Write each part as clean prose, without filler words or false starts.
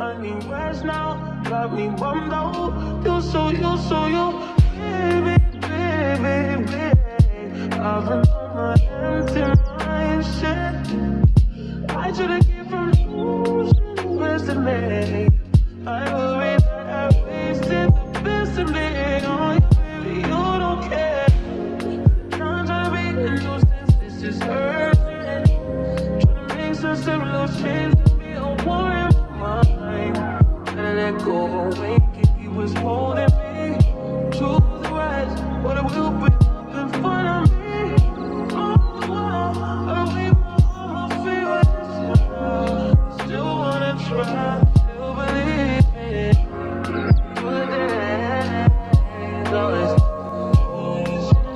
I need rest now, got me bummed out. You so you, baby, baby, baby. I've been on my empty mind, shit. I should've given from losing the best of me. I worry that I wasted the best of me. Oh, baby, you don't care. Trying to be a nuisance, this is urgent. Trying to make sense of loose change. Be a war in my mind. Gotta let go away, he was holding me to the right, but it will bring up in front of me. All the while, I wait for my favorite. Still wanna try, still believe it. Good days, always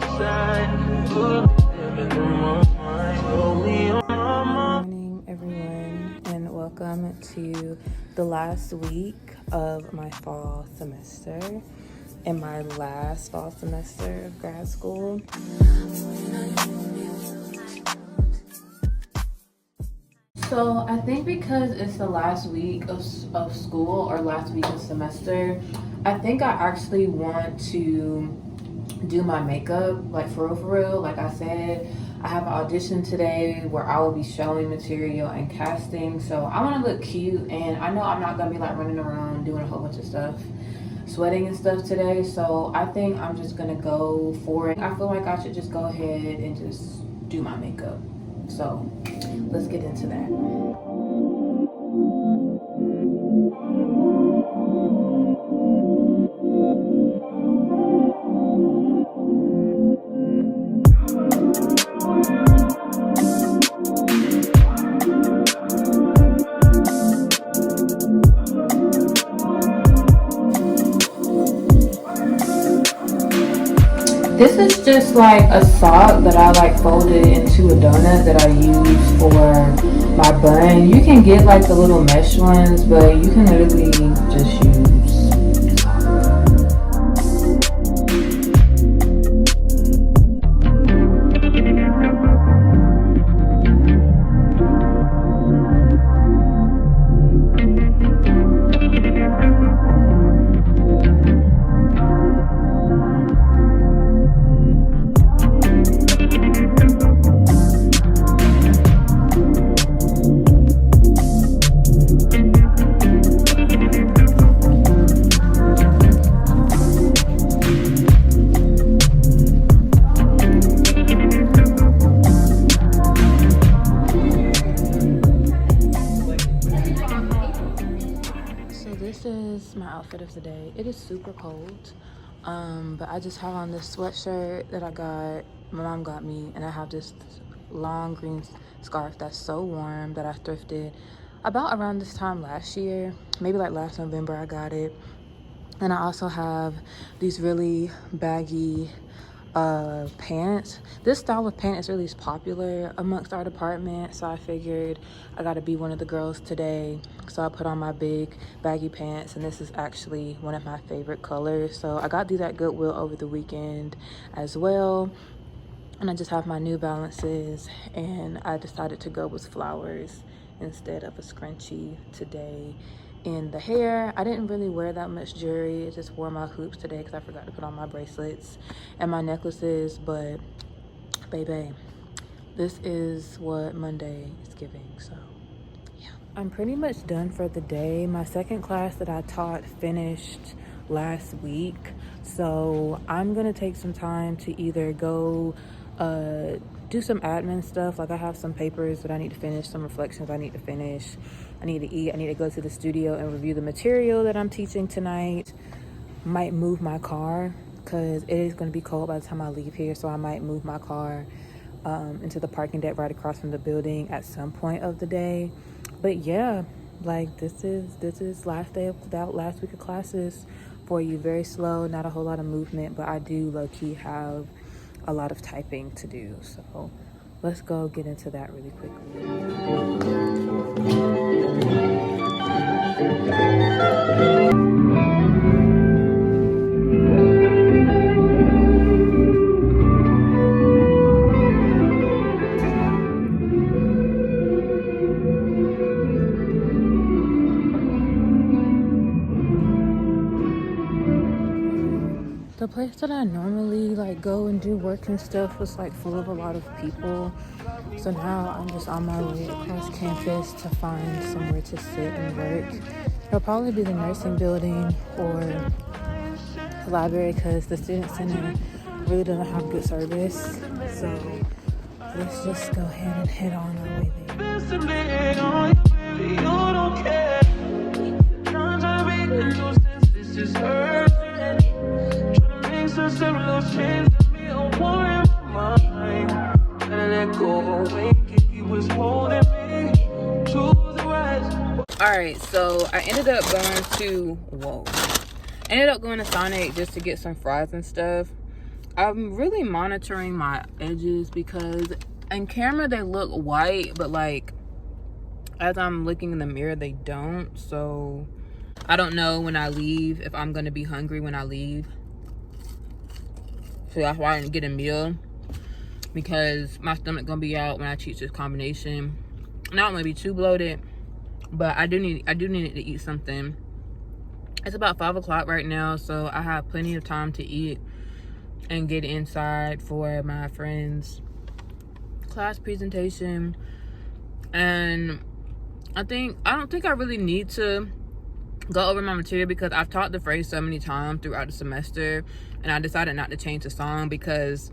inside. Good living in my mind. Hold me on my mind. Good morning, everyone, and welcome to the last week of my fall semester and my last fall semester of grad school. So I think because it's the last week of school or last week of semester, I think I actually want to do my makeup, like for real. Like I said, I have an audition today where I will be showing material and casting, so I want to look cute, and I know I'm not gonna be like running around doing a whole bunch of stuff, sweating and stuff today, so I think I'm just gonna go for it. I feel like I should just go ahead and just do my makeup, so let's get into that. This is just like a sock that I like folded into a donut that I use for my bun. You can get like the little mesh ones, but you can literally just use a sock. My outfit of the day. It is super cold, but I just have on this sweatshirt that my mom got me, and I have this long green scarf that's so warm that I thrifted about around this time last year, maybe like last November I got it. And I also have these really baggy pants. This style of pant is really popular amongst our department, so I figured I gotta be one of the girls today, so I put on my big baggy pants, and this is actually one of my favorite colors. So I got these at Goodwill over the weekend as well, and I just have my New Balances, and I decided to go with flowers instead of a scrunchie today. In the hair, I didn't really wear that much jewelry. I just wore my hoops today because I forgot to put on my bracelets and my necklaces. But baby, this is what Monday is giving. So yeah, I'm pretty much done for the day. My second class that I taught finished last week, so I'm gonna take some time to either go do some admin stuff. Like I have some papers that I need to finish, some reflections I need to finish. I need to eat. I need to go to the studio and review the material that I'm teaching tonight. Might move my car because it is going to be cold by the time I leave here, so I might move my car into the parking deck right across from the building at some point of the day. But yeah, like this is last day of that last week of classes for you. Very slow, not a whole lot of movement, but I do low-key have a lot of typing to do, so let's go get into that really quickly. the place that I normally like go and do work and stuff was like full of a lot of people. So now I'm just on my way across campus to find somewhere to sit and work. It'll probably be the nursing building or the library because the student center really doesn't have good service. So let's just go ahead and head on our way Alright, so I ended up going to Sonic just to get some fries and stuff. I'm really monitoring my edges because in camera they look white, but like as I'm looking in the mirror they don't. So I don't know when I leave if I'm gonna be hungry when I leave. So that's why I didn't get a meal, because my stomach gonna be out when I choose this combination. Not gonna be too bloated, but I do need to eat something. It's about 5 o'clock right now, so I have plenty of time to eat and get inside for my friend's class presentation. And I don't think I really need to go over my material because I've taught the phrase so many times throughout the semester, and I decided not to change the song because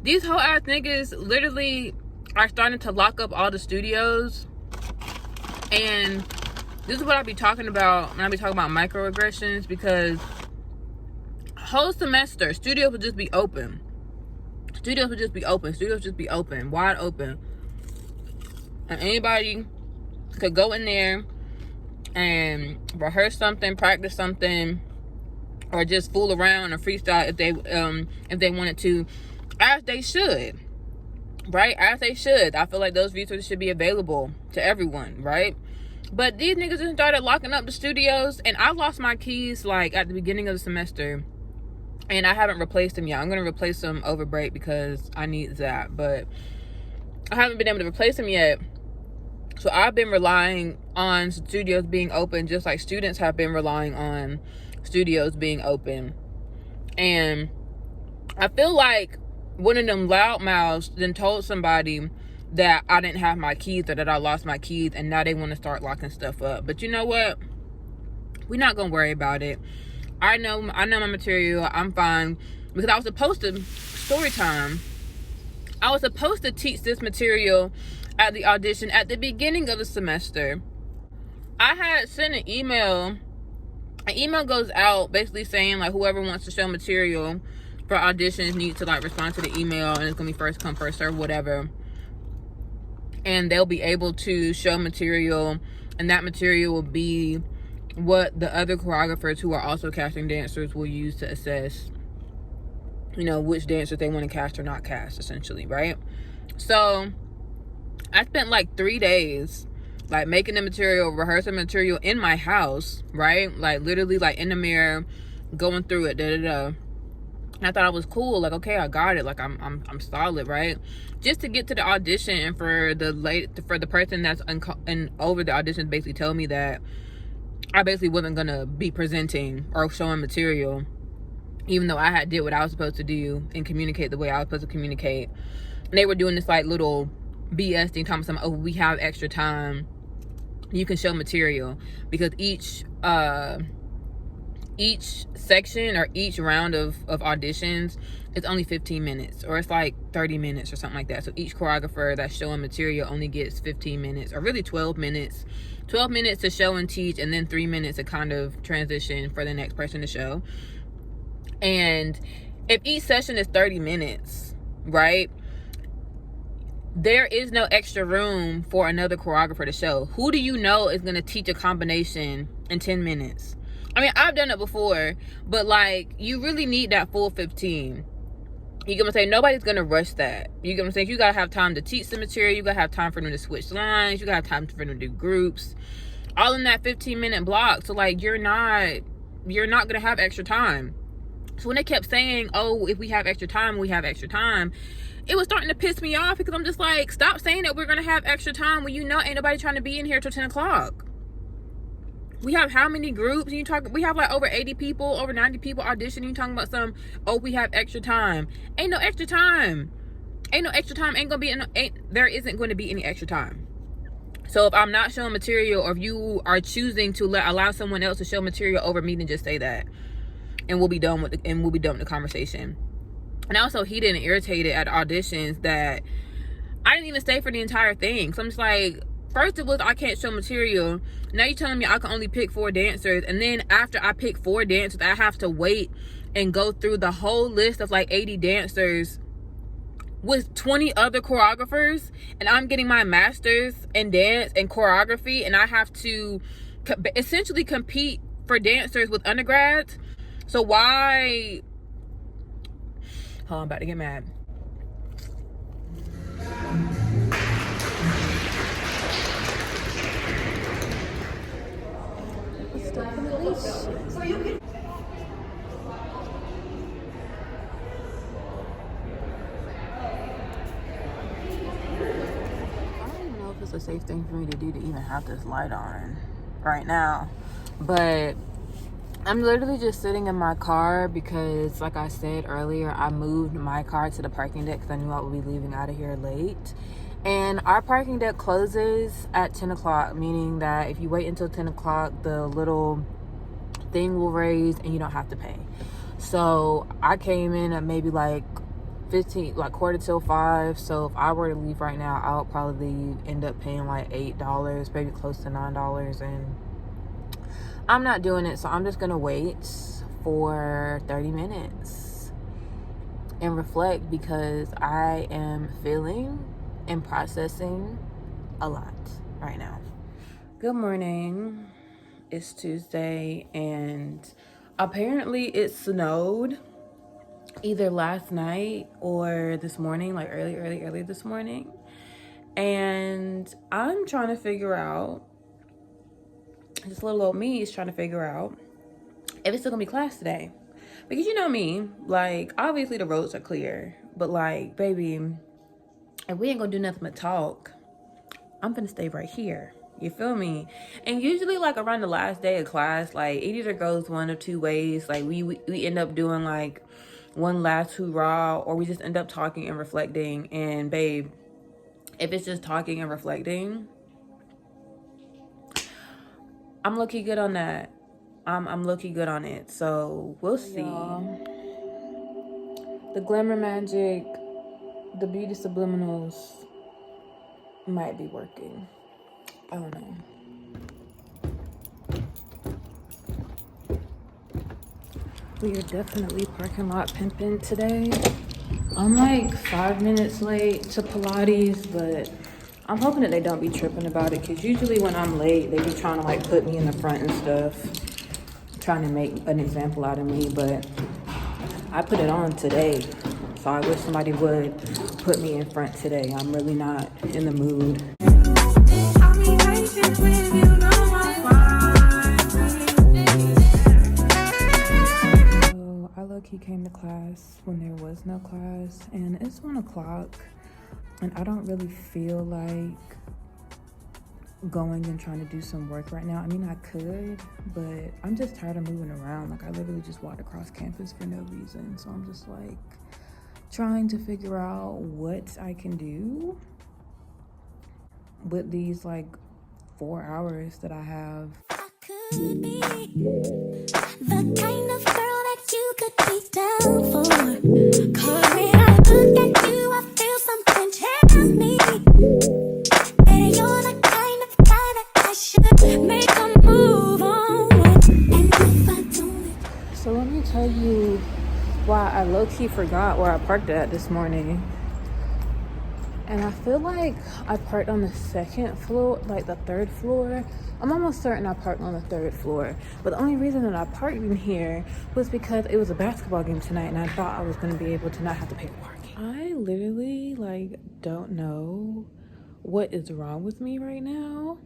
these whole ass niggas literally are starting to lock up all the studios. And this is what I be talking about when I be talking about microaggressions, because whole semester studios would just be open. Studios would just be open, wide open. And anybody could go in there and rehearse something, practice something, or just fool around or freestyle if they wanted to, as they should, right? As they should. I feel like those resources should be available to everyone, right? But these niggas just started locking up the studios, and I lost my keys like at the beginning of the semester, and I haven't replaced them yet. I'm gonna replace them over break because I need that, but I haven't been able to replace them yet. So I've been relying on studios being open, just like students have been relying on studios being open. And I feel like one of them loudmouths then told somebody that I didn't have my keys or that I lost my keys, and now they want to start locking stuff up. But you know what? We're not gonna worry about it. I know my material. I'm fine, because I was supposed to story time. I was supposed to teach this material at the audition at the beginning of the semester. I had sent an email. An email goes out basically saying like whoever wants to show material for auditions needs to like respond to the email, and it's gonna be first come first serve, whatever. And they'll be able to show material, and that material will be what the other choreographers who are also casting dancers will use to assess, you know, which dancers they want to cast or not cast, essentially, right? So I spent like 3 days like making the material, rehearsing material in my house, right? Like literally like in the mirror, going through it, And I thought I was cool, like, okay, I got it, like I'm solid, right? Just to get to the audition, and for the person that's over the audition basically tell me that I basically wasn't gonna be presenting or showing material, even though I had did what I was supposed to do and communicate the way I was supposed to communicate. And they were doing this like little BS thing, talking about, oh, we have extra time, you can show material, because each section or each round of auditions is only 15 minutes, or it's like 30 minutes or something like that. So each choreographer that's showing material only gets 15 minutes, or really 12 minutes to show and teach, and then 3 minutes to kind of transition for the next person to show. And if each session is 30 minutes, right, there is no extra room for another choreographer to show. Who do you know is going to teach a combination in 10 minutes? I mean, I've done it before, but like, you really need that full 15. You get what I'm saying? Nobody's gonna rush that. You get what I'm saying? You gotta have time to teach the material. You gotta have time for them to switch lines. You gotta have time for them to do groups, all in that 15-minute block. So like, you're not gonna have extra time. So when they kept saying, oh, if we have extra time, we have extra time, it was starting to piss me off, because I'm just like, stop saying that we're gonna have extra time when you know ain't nobody trying to be in here till 10 o'clock. We have how many groups? And you talk, we have like over 80 people, over 90 people auditioning. You talking about some, oh, we have extra time. Ain't no extra time. Ain't no extra time. Ain't gonna be, there isn't going to be any extra time. So if I'm not showing material, or if you are choosing to allow someone else to show material over me, then just say that. And we'll be done with the conversation. And also heated and irritated at auditions that I didn't even stay for the entire thing. So I'm just like, first it was I can't show material. Now you're telling me I can only pick 4 dancers. And then after I pick 4 dancers, I have to wait and go through the whole list of like 80 dancers with 20 other choreographers. And I'm getting my master's in dance and choreography. And I have to essentially compete for dancers with undergrads. So why... Oh, I'm about to get mad. So you can... I don't even know if it's a safe thing for me to do to even have this light on right now, but I'm literally just sitting in my car because, like I said earlier, I moved my car to the parking deck because I knew I would be leaving out of here late. And our parking deck closes at 10 o'clock, meaning that if you wait until 10 o'clock, the little thing will raise and you don't have to pay. So I came in at maybe like 15, like quarter till 5. So if I were to leave right now, I would probably end up paying like $8, maybe close to $9, and I'm not doing it. So I'm just gonna wait for 30 minutes and reflect, because I am feeling and processing a lot right now. Good morning. It's Tuesday, and apparently it snowed either last night or this morning, like early this morning. And I'm trying to figure out, this little old me is trying to figure out if it's still gonna be class today. Because you know me, like, obviously the roads are clear, but like, baby, if we ain't gonna do nothing but talk, I'm gonna stay right here. You feel me? And usually, like, around the last day of class, like, it either goes one of two ways. Like, we end up doing like one last hoorah, or we just end up talking and reflecting. And babe, if it's just talking and reflecting, I'm low-key good on that. I'm low-key good on it. So we'll see. The glamour magic, the beauty subliminals might be working. I don't know. We are definitely parking lot pimping today. I'm like 5 minutes late to Pilates, but I'm hoping that they don't be tripping about it, because usually when I'm late, they be trying to like put me in the front and stuff, trying to make an example out of me. But I put it on today, so I wish somebody would put me in front today. I'm really not in the mood. So I low-key came to class when there was no class, and it's 1 o'clock, and I don't really feel like going and trying to do some work right now. I mean, I could, but I'm just tired of moving around. Like, I literally just walked across campus for no reason. So I'm just like trying to figure out what I can do with these like 4 hours that I have. I could be the kind of girl that you could be down for. 'Cause when I look at you, I feel something tell me that you're the kind of guy that I should make a move on with. And if I don't... So let me tell you why I low-key forgot where I parked at this morning. And I feel like I parked on the 2nd floor, like the 3rd floor. I'm almost certain I parked on the 3rd floor. But the only reason that I parked in here was because it was a basketball game tonight, and I thought I was going to be able to not have to pay for parking. I literally like don't know what is wrong with me right now.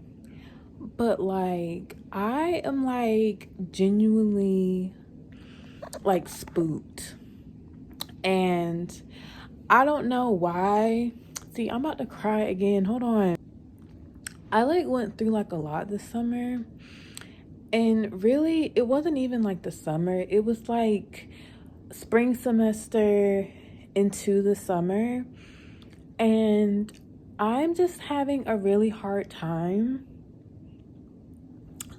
But like, I am like genuinely like spooked. And I don't know why. See, I'm about to cry again. Hold on. I like went through like a lot this summer, And really, it wasn't even like the summer. It was like spring semester into the summer. And I'm just having a really hard time,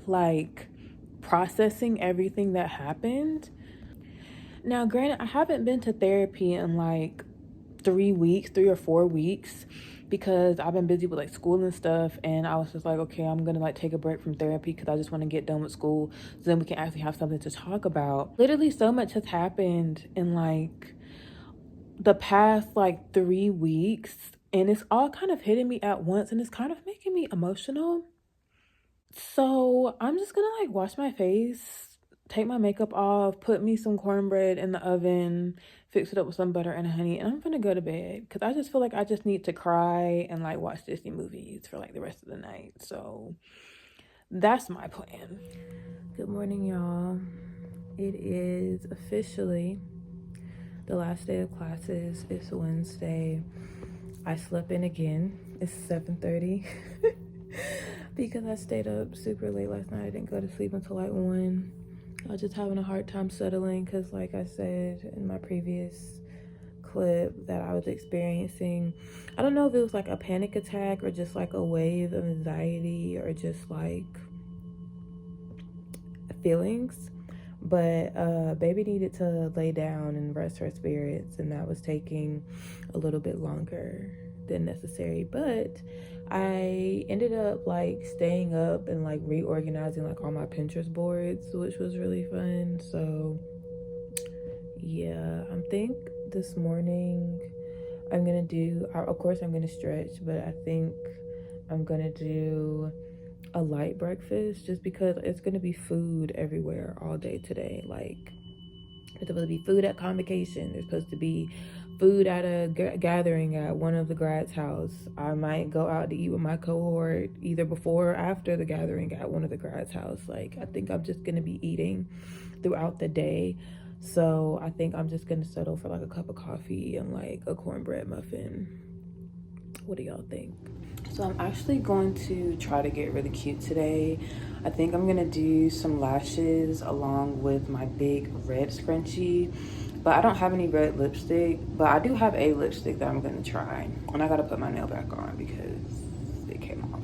like, processing everything that happened. Now, granted, I haven't been to therapy in like 3 or 4 weeks because I've been busy with like school and stuff, and I was just like, okay, I'm gonna like take a break from therapy because I just want to get done with school so then we can actually have something to talk about. Literally so much has happened in like the past like 3 weeks, and it's all kind of hitting me at once, and it's kind of making me emotional. So I'm just gonna like wash my face, take my makeup off, put me some cornbread in the oven, fix it up with some butter and honey, and I'm gonna go to bed because I just feel like I just need to cry and like watch Disney movies for like the rest of the night. So that's my plan. Good morning, y'all. It is officially the last day of classes. It's Wednesday. I slept in again. It's 7:30 because I stayed up super late last night. I didn't go to sleep until like 1. I was just having a hard time settling because, like I said in my previous clip, that I was experiencing, I don't know if it was like a panic attack or just like a wave of anxiety or just like feelings. But baby needed to lay down and rest her spirits, and that was taking a little bit longer than necessary. But I ended up like staying up and like reorganizing like all my Pinterest boards, which was really fun. So yeah, I think this morning I'm gonna do, of course I'm gonna stretch, but I think I'm gonna do a light breakfast just because it's gonna be food everywhere all day today. Like, there's supposed to be food at convocation, there's supposed to be food at a gathering at one of the Grad's house. I might go out to eat with my cohort either before or after the gathering at one of the Grad's house. Like, I think I'm just gonna be eating throughout the day. So I think I'm just gonna settle for like a cup of coffee and like a cornbread muffin. What do y'all think? So I'm actually going to try to get really cute today. I think I'm gonna do some lashes along with my big red scrunchie, but I don't have any red lipstick, but I do have a lipstick that I'm gonna try. And I gotta put my nail back on because it came off.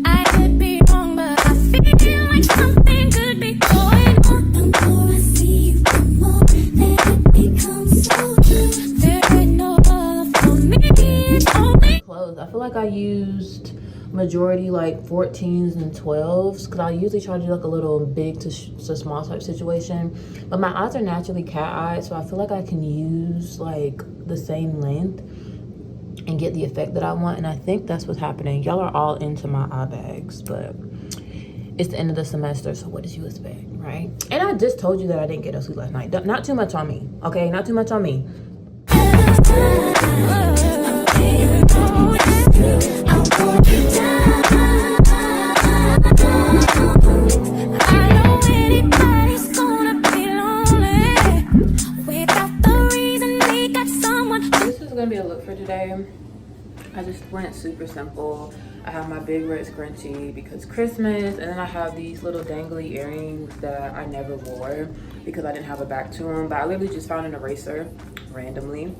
I could be wrong, but I feel like something could be going on. The more I see you, the more that it becomes so true. There ain't no love for me, it's only clothes. I feel like I used majority like 14s and 12s because I usually try to do like a little big to small type situation, but my eyes are naturally cat eyed, so I feel like I can use like the same length and get the effect that I want. And I think that's what's happening. Y'all are all into my eye bags, but it's the end of the semester, so what did you expect, right? And I just told you that I didn't get no sleep last night. Not too much on me, okay? Not too much on me. This is gonna be a look for today. I just went super simple. I have my big red scrunchie because Christmas, and then I have these little dangly earrings that I never wore because I didn't have a back to them, but I literally just found an eraser randomly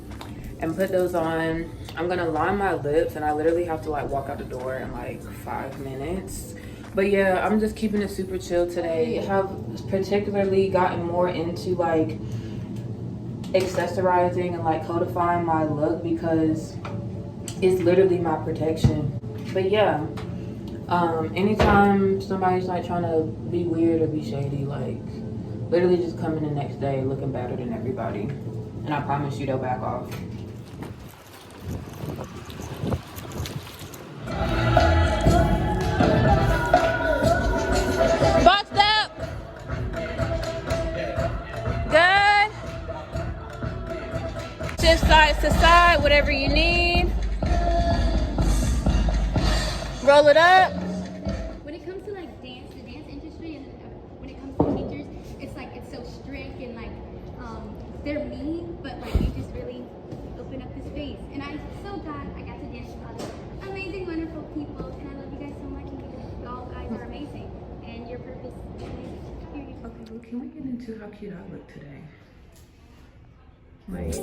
and put those on. I'm gonna line my lips, and I literally have to like walk out the door in like 5 minutes. But yeah, I'm just keeping it super chill today. I have particularly gotten more into like accessorizing and like codifying my look because it's literally my protection. But yeah, anytime somebody's like trying to be weird or be shady, like literally just come in the next day looking better than everybody, and I promise you they'll back off. Boxed up. Good. Shift side to side, whatever you need. Roll it up. When it comes to like dance, the dance industry, and when it comes to teachers, it's like it's so strict and like they're mean, but like you just really open up the space. And I'm so glad I got to dance with all the amazing can we get into how cute I look today? Wait.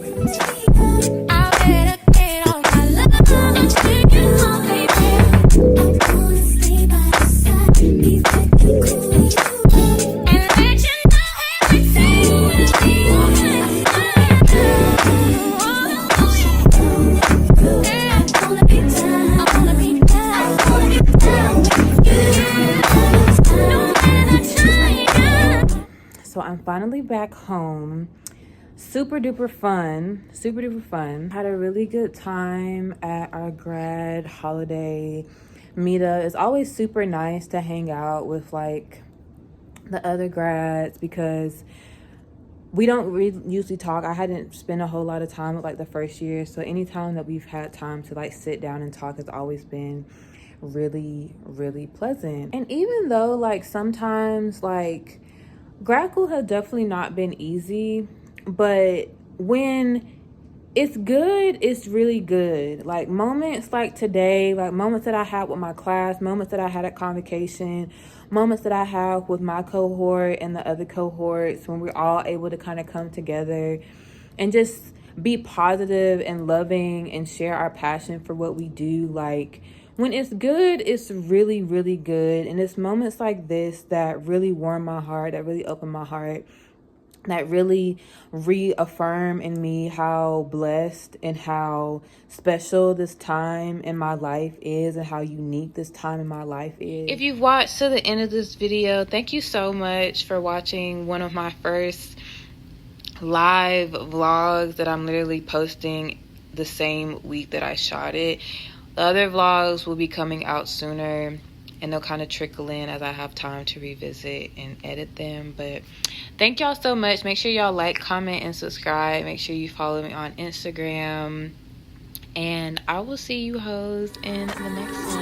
I better get on my love and take you home, baby. I'm gonna stay by your side, be fucking cool with you, and let you know everything will be alright. I wanna be down, I wanna be down, I wanna be down with you. No matter trying. So I'm finally back home. Super duper fun. Had a really good time at our grad holiday meetup. It's always super nice to hang out with like the other grads because we don't usually talk. I hadn't spent a whole lot of time with like the first year, so anytime that we've had time to like sit down and talk has always been really pleasant. And even though like sometimes like grad school has definitely not been easy, but when it's good, it's really good. Like moments like today, like moments that I had with my class, moments that I had at convocation, moments that I have with my cohort and the other cohorts, when we're all able to kind of come together and just be positive and loving and share our passion for what we do. Like when it's good, it's really good. And it's moments like this that really warm my heart, that really open my heart, that really reaffirm in me how blessed and how special this time in my life is and how unique this time in my life is. If you've watched to the end of this video, thank you so much for watching one of my first live vlogs that I'm literally posting the same week that I shot it. The other vlogs will be coming out sooner, and they'll kind of trickle in as I have time to revisit and edit them. But thank y'all so much. Make sure y'all like, comment, and subscribe. Make sure you follow me on Instagram. And I will see you hoes in the next one.